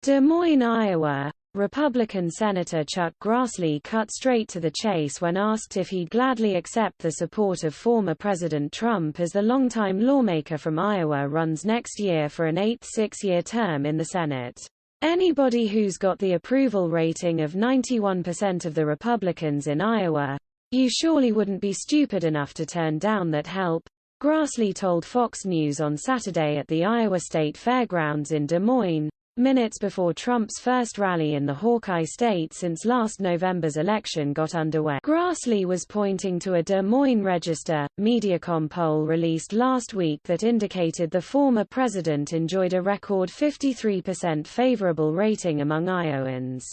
Des Moines, Iowa. Republican Senator Chuck Grassley cut straight to the chase when asked if he'd gladly accept the support of former President Trump as the longtime lawmaker from Iowa runs next year for an eighth six-year term in the Senate. Anybody who's got the approval rating of 91% of the Republicans in Iowa, you surely wouldn't be stupid enough to turn down that help, Grassley told Fox News on Saturday at the Iowa State Fairgrounds in Des Moines, minutes before Trump's first rally in the Hawkeye state since last November's election got underway. Grassley was pointing to a Des Moines Register, Mediacom poll released last week that indicated the former president enjoyed a record 53% favorable rating among Iowans.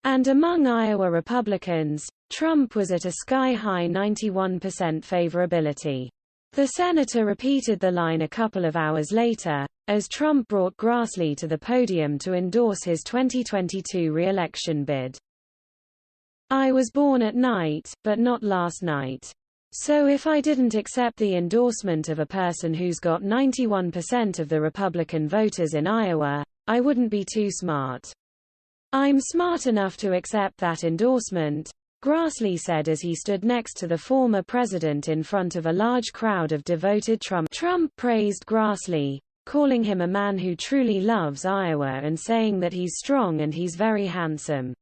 And among Iowa Republicans, Trump was at a sky-high 91% favorability. The senator repeated the line a couple of hours later, as Trump brought Grassley to the podium to endorse his 2022 re-election bid. "I was born at night, but not last night. So if I didn't accept the endorsement of a person who's got 91% of the Republican voters in Iowa, I wouldn't be too smart. I'm smart enough to accept that endorsement," Grassley said as he stood next to the former president in front of a large crowd of devoted Trump. Trump praised Grassley, calling him a man who truly loves Iowa and saying that he's strong and he's very handsome.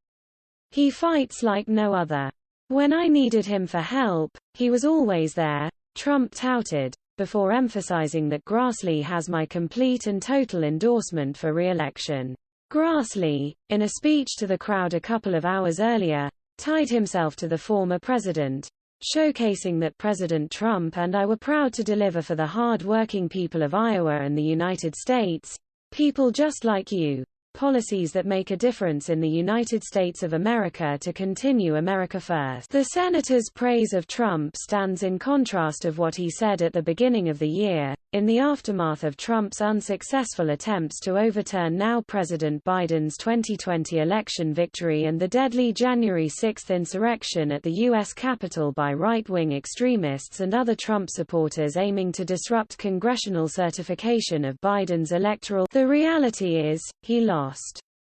"He fights like no other. When I needed him for help, he was always there," Trump touted, before emphasizing that Grassley has my complete and total endorsement for re-election. Grassley, in a speech to the crowd a couple of hours earlier, tied himself to the former president, showcasing that President Trump and I were proud to deliver for the hard-working people of Iowa and the United States, people just like you, policies that make a difference in the United States of America to continue America first. The senator's praise of Trump stands in contrast of what he said at the beginning of the year, in the aftermath of Trump's unsuccessful attempts to overturn now President Biden's 2020 election victory and the deadly January 6 insurrection at the U.S. Capitol by right-wing extremists and other Trump supporters aiming to disrupt congressional certification of Biden's electoral. The reality is, he lost.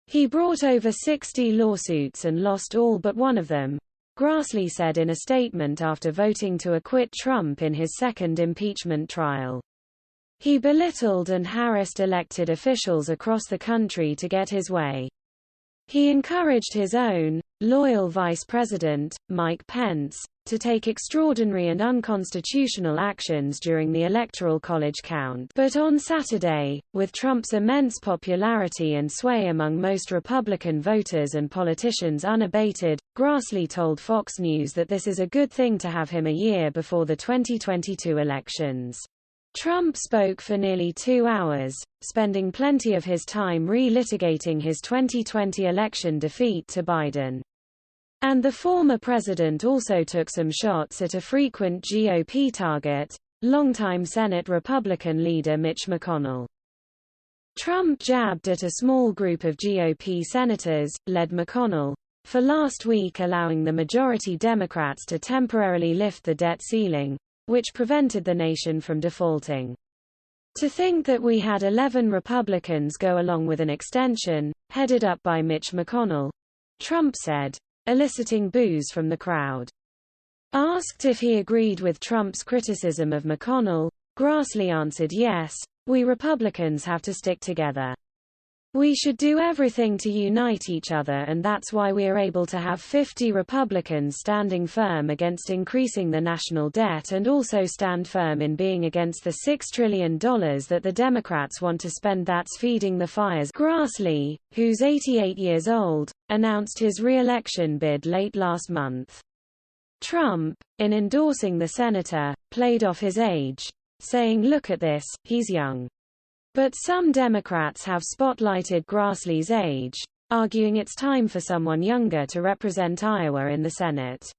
He brought over 60 lawsuits and lost all but one of them, Grassley said in a statement after voting to acquit Trump in his second impeachment trial. He belittled and harassed elected officials across the country to get his way. He encouraged his own, loyal Vice President, Mike Pence, to take extraordinary and unconstitutional actions during the Electoral College count. But on Saturday, with Trump's immense popularity and sway among most Republican voters and politicians unabated, Grassley told Fox News that this is a good thing to have him a year before the 2022 elections. Trump spoke for nearly 2 hours, spending plenty of his time re-litigating his 2020 election defeat to Biden. And the former president also took some shots at a frequent GOP target, longtime Senate Republican leader Mitch McConnell. Trump jabbed at a small group of GOP senators, led McConnell, for last week allowing the majority Democrats to temporarily lift the debt ceiling, which prevented the nation from defaulting. To think that we had 11 Republicans go along with an extension, headed up by Mitch McConnell, Trump said, eliciting boos from the crowd. Asked if he agreed with Trump's criticism of McConnell, Grassley answered yes, we Republicans have to stick together. We should do everything to unite each other, and that's why we are able to have 50 Republicans standing firm against increasing the national debt and also stand firm in being against the $6 trillion that the Democrats want to spend that's feeding the fires. Grassley, who's 88 years old, announced his re-election bid late last month. Trump, in endorsing the senator, played off his age, saying look at this, he's young. But some Democrats have spotlighted Grassley's age, arguing it's time for someone younger to represent Iowa in the Senate.